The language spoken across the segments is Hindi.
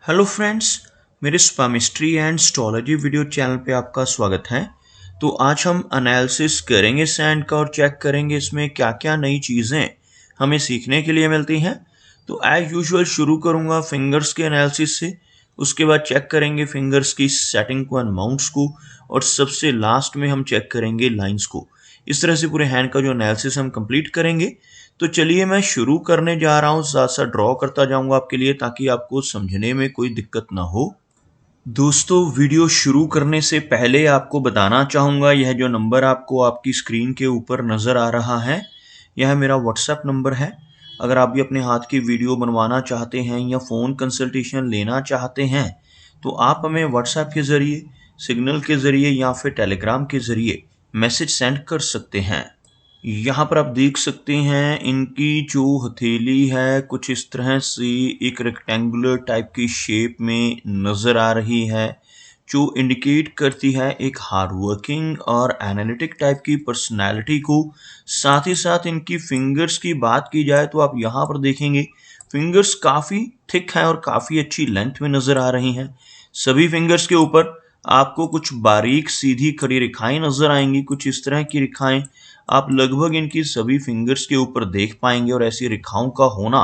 हेलो फ्रेंड्स, मेरे स्पामिस्ट्री एंड एस्ट्रोलॉजी वीडियो चैनल पे आपका स्वागत है। तो आज हम एनालिसिस करेंगे सैंड का और चेक करेंगे इसमें क्या क्या नई चीज़ें हमें सीखने के लिए मिलती हैं। तो एज यूजुअल शुरू करूँगा फिंगर्स के एनालिसिस से, उसके बाद चेक करेंगे फिंगर्स की सेटिंग को एंड माउंट्स को, और सबसे लास्ट में हम चेक करेंगे लाइंस को। इस तरह से पूरे हैंड का जो एनालिसिस हम कंप्लीट करेंगे। तो चलिए मैं शुरू करने जा रहा हूँ, साथ साथ ड्रॉ करता जाऊंगा आपके लिए ताकि आपको समझने में कोई दिक्कत ना हो। दोस्तों, वीडियो शुरू करने से पहले आपको बताना चाहूँगा, यह जो नंबर आपको आपकी स्क्रीन के ऊपर नज़र आ रहा है, यह मेरा व्हाट्सएप नंबर है। अगर आप भी अपने हाथ की वीडियो बनवाना चाहते हैं या फ़ोन कंसल्टेशन लेना चाहते हैं तो आप हमें व्हाट्सएप के ज़रिए, सिग्नल के ज़रिए या फिर टेलीग्राम के ज़रिए मैसेज सेंड कर सकते हैं। यहाँ पर आप देख सकते हैं इनकी जो हथेली है कुछ इस तरह से एक रेक्टेंगुलर टाइप की शेप में नज़र आ रही है, जो इंडिकेट करती है एक हार्ड वर्किंग और एनालिटिक टाइप की पर्सनैलिटी को। साथ ही साथ इनकी फिंगर्स की बात की जाए तो आप यहाँ पर देखेंगे फिंगर्स काफ़ी थिक हैं और काफ़ी अच्छी लेंथ में नज़र आ रही हैं। सभी फिंगर्स के ऊपर आपको कुछ बारीक सीधी खड़ी रेखाएं नज़र आएंगी, कुछ इस तरह की रेखाएं आप लगभग इनकी सभी फिंगर्स के ऊपर देख पाएंगे। और ऐसी रेखाओं का होना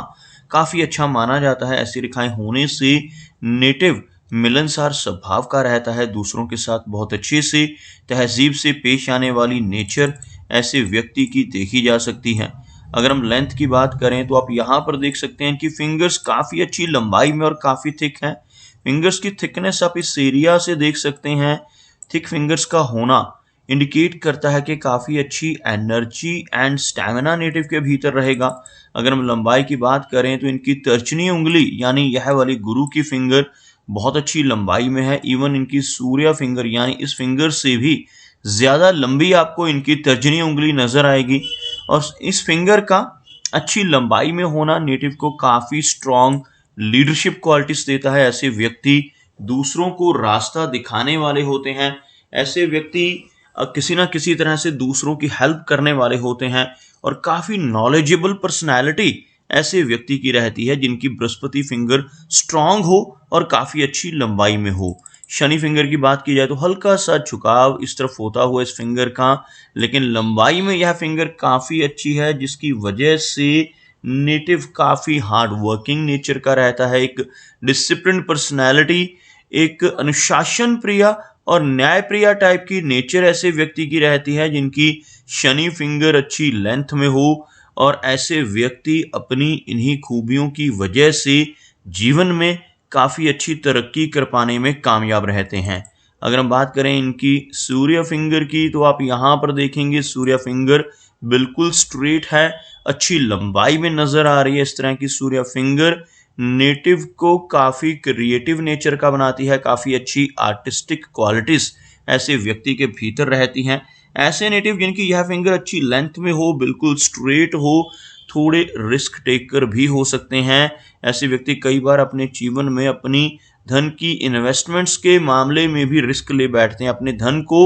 काफ़ी अच्छा माना जाता है। ऐसी रेखाएं होने से नेटिव मिलनसार स्वभाव का रहता है, दूसरों के साथ बहुत अच्छे से तहजीब से पेश आने वाली नेचर ऐसे व्यक्ति की देखी जा सकती है। अगर हम लेंथ की बात करें तो आप यहाँ पर देख सकते हैं कि फिंगर्स काफ़ी अच्छी लंबाई में और काफ़ी थिक हैं। फिंगर्स की थिकनेस आप इस एरिया से देख सकते हैं। थिक फिंगर्स का होना इंडिकेट करता है कि काफ़ी अच्छी एनर्जी एंड स्टैमिना नेटिव के भीतर रहेगा। अगर हम लंबाई की बात करें तो इनकी तर्जनी उंगली यानी यह वाली गुरु की फिंगर बहुत अच्छी लंबाई में है। इवन इनकी सूर्य फिंगर यानी इस फिंगर से भी ज़्यादा लंबी आपको इनकी तर्जनी उंगली नज़र आएगी। और इस फिंगर का अच्छी लंबाई में होना नेटिव को काफ़ी स्ट्रॉन्ग लीडरशिप क्वालिटीज देता है। ऐसे व्यक्ति दूसरों को रास्ता दिखाने वाले होते हैं। ऐसे व्यक्ति किसी ना किसी तरह से दूसरों की हेल्प करने वाले होते हैं और काफ़ी नॉलेजेबल पर्सनैलिटी ऐसे व्यक्ति की रहती है जिनकी बृहस्पति फिंगर स्ट्रांग हो और काफ़ी अच्छी लंबाई में हो। शनि फिंगर की बात की जाए तो हल्का सा झुकाव इस तरफ होता हुआ इस फिंगर का, लेकिन लंबाई में यह फिंगर काफ़ी अच्छी है, जिसकी वजह से नेटिव काफ़ी हार्ड वर्किंग नेचर का रहता है। एक डिसिप्लिन पर्सनैलिटी, एक अनुशासन प्रिय और न्याय प्रिय टाइप की नेचर ऐसे व्यक्ति की रहती है जिनकी शनि फिंगर अच्छी लेंथ में हो। और ऐसे व्यक्ति अपनी इन्हीं खूबियों की वजह से जीवन में काफ़ी अच्छी तरक्की कर पाने में कामयाब रहते हैं। अगर हम बात करें इनकी सूर्य फिंगर की तो आप यहाँ पर देखेंगे सूर्य फिंगर बिल्कुल स्ट्रेट है, अच्छी लंबाई में नज़र आ रही है। इस तरह की सूर्य फिंगर नेटिव को काफ़ी क्रिएटिव नेचर का बनाती है, काफ़ी अच्छी आर्टिस्टिक क्वालिटीज़ ऐसे व्यक्ति के भीतर रहती हैं। ऐसे नेटिव जिनकी यह फिंगर अच्छी लेंथ में हो, बिल्कुल स्ट्रेट हो, थोड़े रिस्क टेकर भी हो सकते हैं। ऐसे व्यक्ति कई बार अपने जीवन में अपनी धन की इन्वेस्टमेंट्स के मामले में भी रिस्क ले बैठते हैं। अपने धन को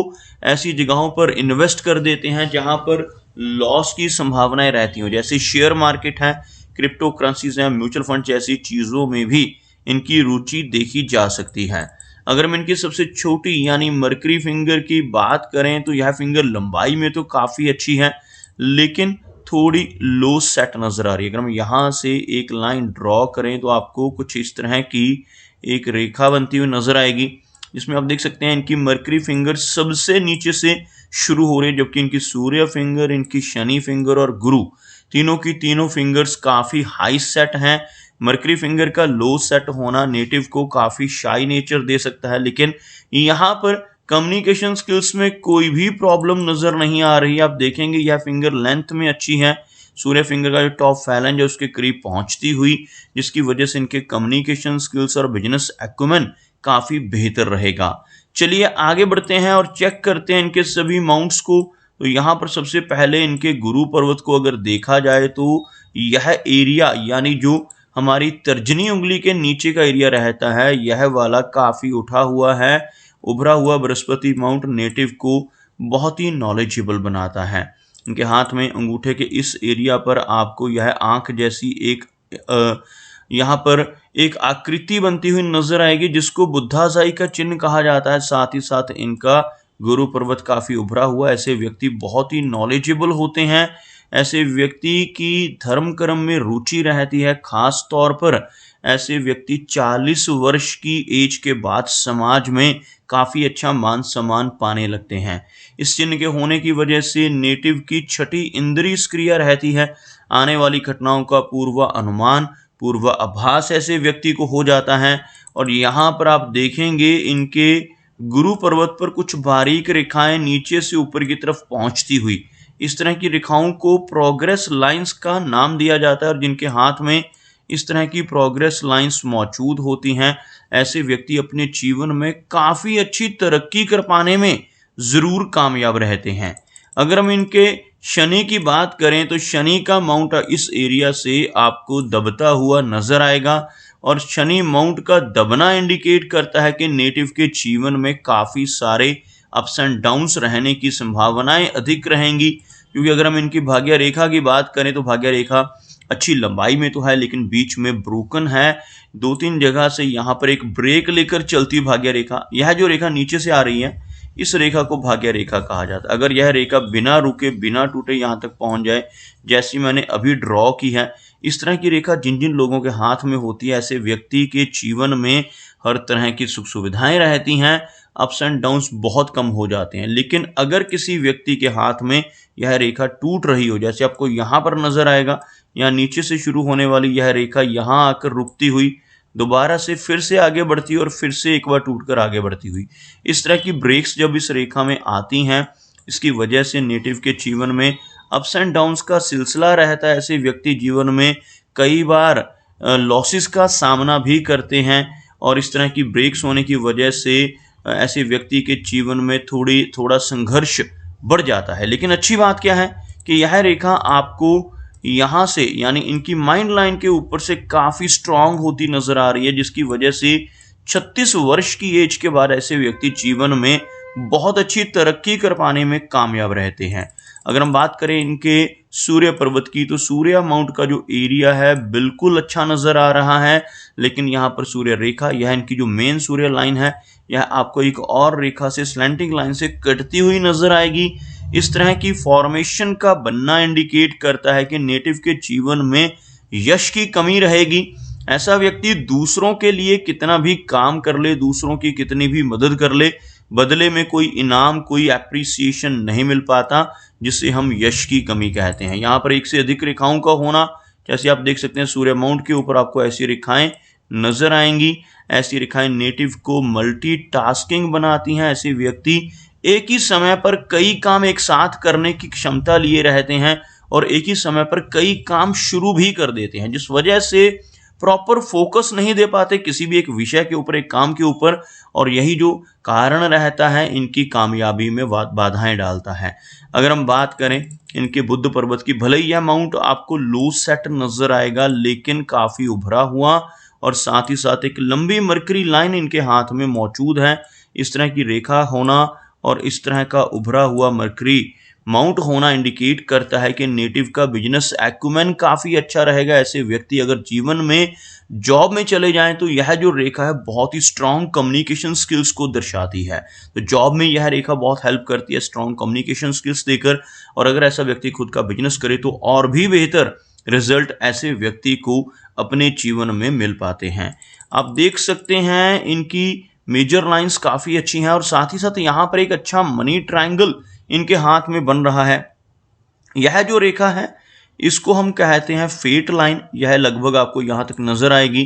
ऐसी जगहों पर इन्वेस्ट कर देते हैं जहां पर लॉस की संभावनाएं रहती हो, जैसे शेयर मार्केट है, क्रिप्टो करेंसीज हैं, म्यूचुअल फंड जैसी चीज़ों में भी इनकी रुचि देखी जा सकती है। अगर हम इनकी सबसे छोटी यानी मरकरी फिंगर की बात करें तो यह फिंगर लंबाई में तो काफ़ी अच्छी है, लेकिन थोड़ी लो सेट नज़र आ रही है। अगर हम यहाँ से एक लाइन ड्रॉ करें तो आपको कुछ इस तरह की एक रेखा बनती हुई नज़र आएगी, जिसमें आप देख सकते हैं इनकी मरकरी फिंगर सबसे नीचे से शुरू हो रही है, जबकि इनकी सूर्य फिंगर, इनकी शनि फिंगर और गुरु तीनों की तीनों फिंगर्स काफ़ी हाई सेट हैं। मरकरी फिंगर का लो सेट होना नेटिव को काफ़ी शाई नेचर दे सकता है, लेकिन यहाँ पर कम्युनिकेशन स्किल्स में कोई भी प्रॉब्लम नज़र नहीं आ रही। आप देखेंगे यह फिंगर लेंथ में अच्छी है, सूर्य फिंगर का जो टॉप फैलेंज है उसके करीब पहुंचती हुई, जिसकी वजह से इनके कम्युनिकेशन स्किल्स और बिजनेस एक्यूमेन काफ़ी बेहतर रहेगा। चलिए आगे बढ़ते हैं और चेक करते हैं इनके सभी माउंट्स को। तो यहाँ पर सबसे पहले इनके गुरु पर्वत को अगर देखा जाए तो यह एरिया यानी जो हमारी तर्जनी उंगली के नीचे का एरिया रहता है, यह वाला काफ़ी उठा हुआ है। उभरा हुआ बृहस्पति माउंट नेटिव को बहुत ही नॉलेजेबल बनाता है। इनके हाथ में अंगूठे के इस एरिया पर आपको यह आंख जैसी एक यहाँ पर एक आकृति बनती हुई नजर आएगी जिसको बुद्धाशाही का चिन्ह कहा जाता है। साथ ही साथ इनका गुरु पर्वत काफी उभरा हुआ। ऐसे व्यक्ति बहुत ही नॉलेजेबल होते हैं। ऐसे व्यक्ति की धर्म कर्म में रुचि रहती है। खास तौर पर ऐसे व्यक्ति 40 वर्ष की एज के बाद समाज में काफी अच्छा मान सम्मान पाने लगते हैं। इस चिन्ह के होने की वजह से नेटिव की छठी इंद्रिय सक्रिय रहती है। आने वाली घटनाओं का पूर्व अनुमान, पूर्व आभास ऐसे व्यक्ति को हो जाता है। और यहाँ पर आप देखेंगे इनके गुरु पर्वत पर कुछ बारीक रेखाएं नीचे से ऊपर की तरफ पहुंचती हुई, इस तरह की रेखाओं को प्रोग्रेस लाइंस का नाम दिया जाता है। और जिनके हाथ में इस तरह की प्रोग्रेस लाइंस मौजूद होती हैं, ऐसे व्यक्ति अपने जीवन में काफी अच्छी तरक्की कर पाने में जरूर कामयाब रहते हैं। अगर हम इनके शनि की बात करें तो शनि का माउंट इस एरिया से आपको दबता हुआ नजर आएगा। और शनि माउंट का दबना इंडिकेट करता है कि नेटिव के जीवन में काफी सारे अप्स एंड डाउन्स रहने की संभावनाएं अधिक रहेंगी। क्योंकि अगर हम इनकी भाग्य रेखा की बात करें तो भाग्य रेखा अच्छी लंबाई में तो है, लेकिन बीच में ब्रोकन है। 2-3 जगह से यहाँ पर एक ब्रेक लेकर चलती भाग्य रेखा, यह जो रेखा नीचे से आ रही है इस रेखा को भाग्य रेखा कहा जाता है। अगर यह रेखा बिना रुके बिना टूटे यहाँ तक पहुंच जाए, जैसी मैंने अभी ड्रॉ की है, इस तरह की रेखा जिन जिन लोगों के हाथ में होती है, ऐसे व्यक्ति के जीवन में हर तरह की सुख सुविधाएं रहती हैं। अप्स एंड डाउन्स बहुत कम हो जाते हैं। लेकिन अगर किसी व्यक्ति के हाथ में यह रेखा टूट रही हो, जैसे आपको यहाँ पर नजर आएगा, यहाँ नीचे से शुरू होने वाली यह रेखा यहाँ आकर रुकती हुई दोबारा से फिर से आगे बढ़ती और फिर से एक बार टूटकर आगे बढ़ती हुई, इस तरह की ब्रेक्स जब इस रेखा में आती हैं, इसकी वजह से नेटिव के जीवन में अप्स एंड डाउन्स का सिलसिला रहता है। ऐसे व्यक्ति जीवन में कई बार लॉसेस का सामना भी करते हैं। और इस तरह की ब्रेक्स होने की वजह से ऐसे व्यक्ति के जीवन में थोड़ा संघर्ष बढ़ जाता है। लेकिन अच्छी बात क्या है कि यह रेखा आपको यहाँ से यानी इनकी माइंड लाइन के ऊपर से काफी स्ट्रांग होती नजर आ रही है, जिसकी वजह से 36 वर्ष की एज के बाद ऐसे व्यक्ति जीवन में बहुत अच्छी तरक्की कर पाने में कामयाब रहते हैं। अगर हम बात करें इनके सूर्य पर्वत की तो सूर्य माउंट का जो एरिया है बिल्कुल अच्छा नजर आ रहा है। लेकिन यहाँ पर सूर्य रेखा, यह इनकी जो मेन सूर्य लाइन है, यह आपको एक और रेखा से स्लैंटिंग लाइन से कटती हुई नजर आएगी। इस तरह की फॉर्मेशन का बनना इंडिकेट करता है कि नेटिव के जीवन में यश की कमी रहेगी। ऐसा व्यक्ति दूसरों के लिए कितना भी काम कर ले, दूसरों की कितनी भी मदद कर ले, बदले में कोई इनाम, कोई एप्रिसिएशन नहीं मिल पाता, जिसे हम यश की कमी कहते हैं। यहाँ पर एक से अधिक रेखाओं का होना, जैसे आप देख सकते हैं सूर्य माउंट के ऊपर आपको ऐसी रेखाएं नजर आएंगी। ऐसी रेखाएं नेटिव को मल्टीटास्किंग बनाती हैं। ऐसे व्यक्ति एक ही समय पर कई काम एक साथ करने की क्षमता लिए रहते हैं और एक ही समय पर कई काम शुरू भी कर देते हैं, जिस वजह से प्रॉपर फोकस नहीं दे पाते किसी भी एक विषय के ऊपर, एक काम के ऊपर। और यही जो कारण रहता है इनकी कामयाबी में बाधाएं डालता है। अगर हम बात करें इनके बुध पर्वत की, भले ही यह माउंट आपको लो सेट नजर आएगा, लेकिन काफी उभरा हुआ और साथ ही साथ एक लंबी मरकरी लाइन इनके हाथ में मौजूद है। इस तरह की रेखा होना और इस तरह का उभरा हुआ मरकरी माउंट होना इंडिकेट करता है कि नेटिव का बिजनेस एक्यूमेन काफी अच्छा रहेगा। ऐसे व्यक्ति अगर जीवन में जॉब में चले जाएं तो यह जो रेखा है बहुत ही स्ट्रांग कम्युनिकेशन स्किल्स को दर्शाती है। तो जॉब में यह रेखा बहुत हेल्प करती है स्ट्रांग कम्युनिकेशन स्किल्स देकर। और अगर ऐसा व्यक्ति खुद का बिजनेस करे तो और भी बेहतर रिजल्ट ऐसे व्यक्ति को अपने जीवन में मिल पाते हैं। आप देख सकते हैं इनकी मेजर लाइंस काफी अच्छी हैं और साथ ही साथ यहाँ पर एक अच्छा मनी ट्रायंगल इनके हाथ में बन रहा है। यह जो रेखा है इसको हम कहते हैं फेट लाइन। यह लगभग आपको यहाँ तक नजर आएगी।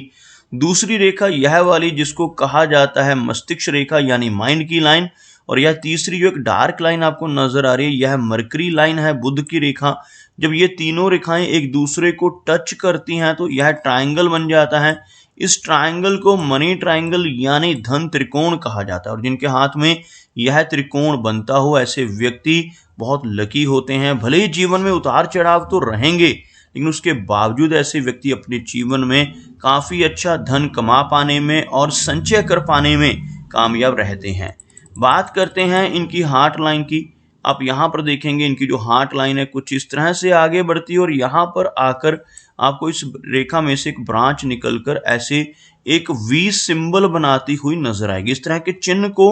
दूसरी रेखा यह वाली जिसको कहा जाता है मस्तिष्क रेखा यानी माइंड की लाइन। और यह तीसरी जो एक डार्क लाइन आपको नजर आ रही है यह मरकरी लाइन है, बुध की रेखा। जब ये तीनों रेखाएं एक दूसरे को टच करती हैं तो यह ट्रायंगल बन जाता है। इस ट्रायंगल को मनी ट्रायंगल यानी धन त्रिकोण कहा जाता है। और जिनके हाथ में यह त्रिकोण बनता हो ऐसे व्यक्ति बहुत लकी होते हैं। भले ही जीवन में उतार चढ़ाव तो रहेंगे, लेकिन उसके बावजूद ऐसे व्यक्ति अपने जीवन में काफी अच्छा धन कमा पाने में और संचय कर पाने में कामयाब रहते हैं। बात करते हैं इनकी हार्ट लाइन की। आप यहाँ पर देखेंगे इनकी जो हार्ट लाइन है कुछ इस तरह से आगे बढ़ती है और यहाँ पर आकर आपको इस रेखा में से एक ब्रांच निकलकर ऐसे एक वी सिंबल बनाती हुई नजर आएगी। इस तरह के चिन्ह को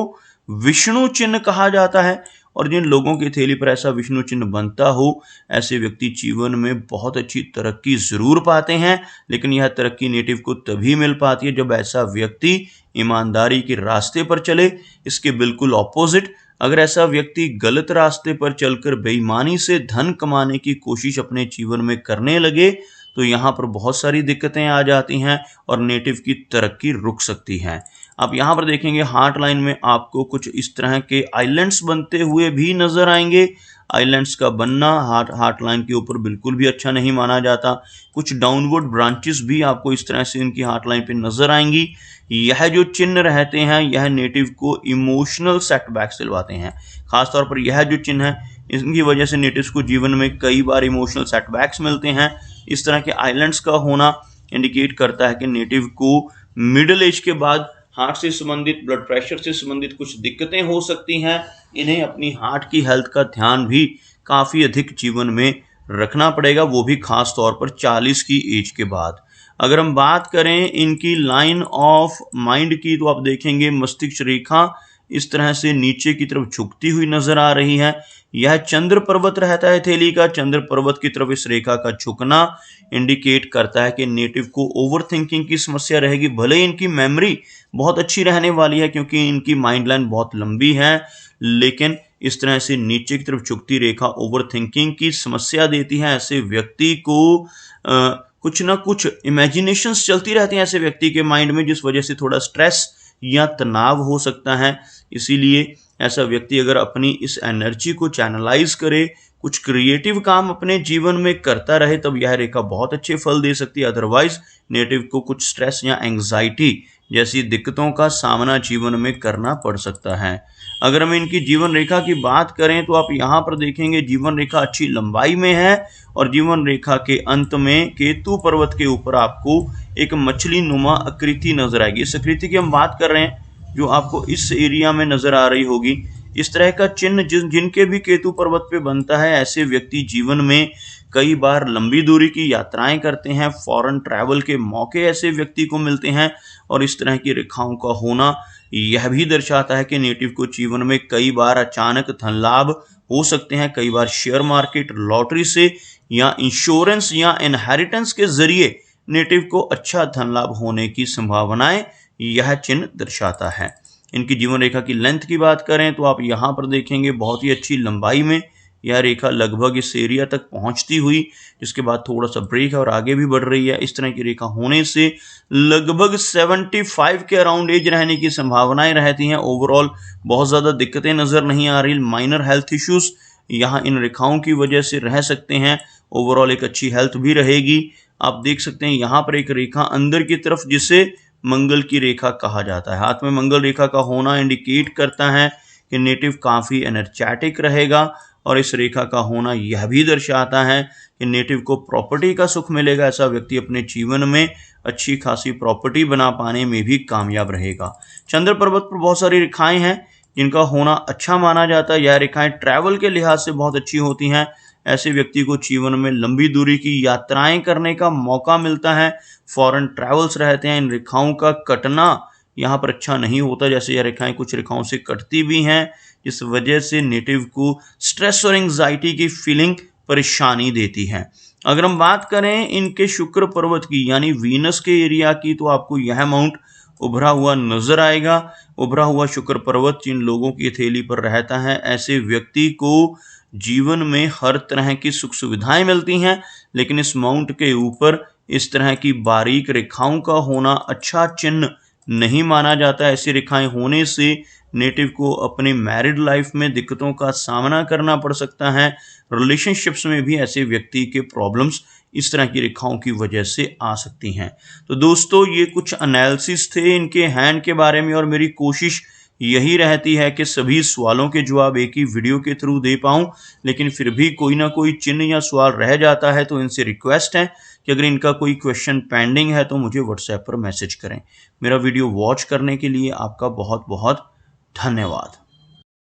विष्णु चिन्ह कहा जाता है, और जिन लोगों की थैली पर ऐसा विष्णु चिन्ह बनता हो, ऐसे व्यक्ति जीवन में बहुत अच्छी तरक्की जरूर पाते हैं, लेकिन यह तरक्की नेटिव को तभी मिल पाती है जब ऐसा व्यक्ति ईमानदारी के रास्ते पर चले। इसके बिल्कुल ऑपोजिट, अगर ऐसा व्यक्ति गलत रास्ते पर चलकर बेईमानी से धन कमाने की कोशिश अपने जीवन में करने लगे, तो यहाँ पर बहुत सारी दिक्कतें आ जाती हैं और नेटिव की तरक्की रुक सकती है। आप यहाँ पर देखेंगे हार्ट लाइन में आपको कुछ इस तरह के आइलैंड्स बनते हुए भी नजर आएंगे। आइलैंड्स का बनना हार्ट लाइन के ऊपर बिल्कुल भी अच्छा नहीं माना जाता। कुछ डाउनवर्ड ब्रांचेस भी आपको इस तरह से इनकी हार्ट लाइन पे नजर आएंगी। यह जो चिन्ह रहते हैं, यह नेटिव को इमोशनल सेटबैक्स दिलवाते हैं। खासतौर पर यह जो चिन्ह है, इनकी वजह से नेटिव्स को जीवन में कई बार इमोशनल सेटबैक्स मिलते हैं। इस तरह के आइलैंड्स का होना इंडिकेट करता है कि नेटिव को मिडिल एज के बाद हार्ट से संबंधित, ब्लड प्रेशर से संबंधित कुछ दिक्कतें हो सकती हैं। इन्हें अपनी हार्ट की हेल्थ का ध्यान भी काफ़ी अधिक जीवन में रखना पड़ेगा, वो भी खास तौर पर 40 की एज के बाद। अगर हम बात करें इनकी लाइन ऑफ माइंड की, तो आप देखेंगे मस्तिष्क रेखा इस तरह से नीचे की तरफ झुकती हुई नजर आ रही है। यह चंद्र पर्वत रहता है थैली का। चंद्र पर्वत की तरफ इस रेखा का झुकना इंडिकेट करता है कि नेटिव को ओवर थिंकिंग की समस्या रहेगी। भले इनकी मेमोरी बहुत अच्छी रहने वाली है क्योंकि इनकी माइंड लाइन बहुत लंबी है, लेकिन इस तरह से नीचे की तरफ झुकती रेखा ओवर थिंकिंग की समस्या देती है। ऐसे व्यक्ति को कुछ ना कुछ इमेजिनेशंस चलती रहती हैं ऐसे व्यक्ति के माइंड में, जिस वजह से थोड़ा स्ट्रेस या तनाव हो सकता है। इसीलिए ऐसा व्यक्ति अगर अपनी इस एनर्जी को चैनलाइज करे, कुछ क्रिएटिव काम अपने जीवन में करता रहे, तब यह रेखा बहुत अच्छे फल दे सकती है। अदरवाइज नेटिव को कुछ स्ट्रेस या एंग्जाइटी जैसी दिक्कतों का सामना जीवन में करना पड़ सकता है। अगर हम इनकी जीवन रेखा की बात करें, तो आप यहाँ पर देखेंगे जीवन रेखा अच्छी लंबाई में है, और जीवन रेखा के अंत में केतु पर्वत के ऊपर आपको एक मछली नुमा आकृति नजर आएगी। इस आकृति की हम बात कर रहे हैं जो आपको इस एरिया में नजर आ रही होगी। इस तरह का चिन्ह जिनके भी केतु पर्वत पे बनता है, ऐसे व्यक्ति जीवन में कई बार लंबी दूरी की यात्राएं करते हैं। फॉरेन ट्रैवल के मौके ऐसे व्यक्ति को मिलते हैं, और इस तरह की रेखाओं का होना यह भी दर्शाता है कि नेटिव को जीवन में कई बार अचानक धन लाभ हो सकते हैं। कई बार शेयर मार्केट, लॉटरी से या इंश्योरेंस या इनहेरिटेंस के जरिए नेटिव को अच्छा धन लाभ होने की संभावनाएं यह चिन्ह दर्शाता है। इनकी जीवन रेखा की लेंथ की बात करें, तो आप यहाँ पर देखेंगे बहुत ही अच्छी लंबाई में यह रेखा लगभग इस एरिया तक पहुंचती हुई, जिसके बाद थोड़ा सा ब्रेक है और आगे भी बढ़ रही है। इस तरह की रेखा होने से लगभग 75 के अराउंड एज रहने की संभावनाएं रहती हैं। ओवरऑल बहुत ज़्यादा दिक्कतें नज़र नहीं आ रही। माइनर हेल्थ इश्यूज यहाँ इन रेखाओं की वजह से रह सकते हैं। ओवरऑल एक अच्छी हेल्थ भी रहेगी। आप देख सकते हैं यहाँ पर एक रेखा अंदर की तरफ, जिसे मंगल की रेखा कहा जाता है। हाथ में मंगल रेखा का होना इंडिकेट करता है कि नेटिव काफ़ी एनर्जेटिक रहेगा, और इस रेखा का होना यह भी दर्शाता है कि नेटिव को प्रॉपर्टी का सुख मिलेगा। ऐसा व्यक्ति अपने जीवन में अच्छी खासी प्रॉपर्टी बना पाने में भी कामयाब रहेगा। चंद्र पर्वत पर बहुत सारी रेखाएं हैं जिनका होना अच्छा माना जाता है। यह रेखाएं ट्रैवल के लिहाज से बहुत अच्छी होती हैं। ऐसे व्यक्ति को जीवन में लंबी दूरी की यात्राएं करने का मौका मिलता है। फॉरेन ट्रैवल्स रहते हैं। इन रेखाओं का कटना यहाँ पर अच्छा नहीं होता, जैसे यह रेखाएं कुछ रेखाओं से कटती भी हैं, इस वजह से नेटिव को स्ट्रेस और एंग्जाइटी की फीलिंग परेशानी देती है। अगर हम बात करें इनके शुक्र पर्वत की यानी वीनस के एरिया की, तो आपको यह माउंट उभरा हुआ नजर आएगा। उभरा हुआ शुक्र पर्वत जिन लोगों की हथेली पर रहता है, ऐसे व्यक्ति को जीवन में हर तरह की सुख सुविधाएं मिलती हैं, लेकिन इस माउंट के ऊपर इस तरह की बारीक रेखाओं का होना अच्छा चिन्ह नहीं माना जाता। ऐसी रेखाएं होने से नेटिव को अपने मैरिड लाइफ में दिक्कतों का सामना करना पड़ सकता है। रिलेशनशिप्स में भी ऐसे व्यक्ति के प्रॉब्लम्स इस तरह की रेखाओं की वजह से आ सकती हैं। तो दोस्तों, ये कुछ एनालिसिस थे इनके हैंड के बारे में, और मेरी कोशिश यही रहती है कि सभी सवालों के जवाब एक ही वीडियो के थ्रू दे पाऊँ, लेकिन फिर भी कोई ना कोई चिन्ह या सवाल रह जाता है, तो इनसे रिक्वेस्ट है कि अगर इनका कोई क्वेश्चन पेंडिंग है तो मुझे व्हाट्सएप पर मैसेज करें। मेरा वीडियो वॉच करने के लिए आपका बहुत बहुत धन्यवाद।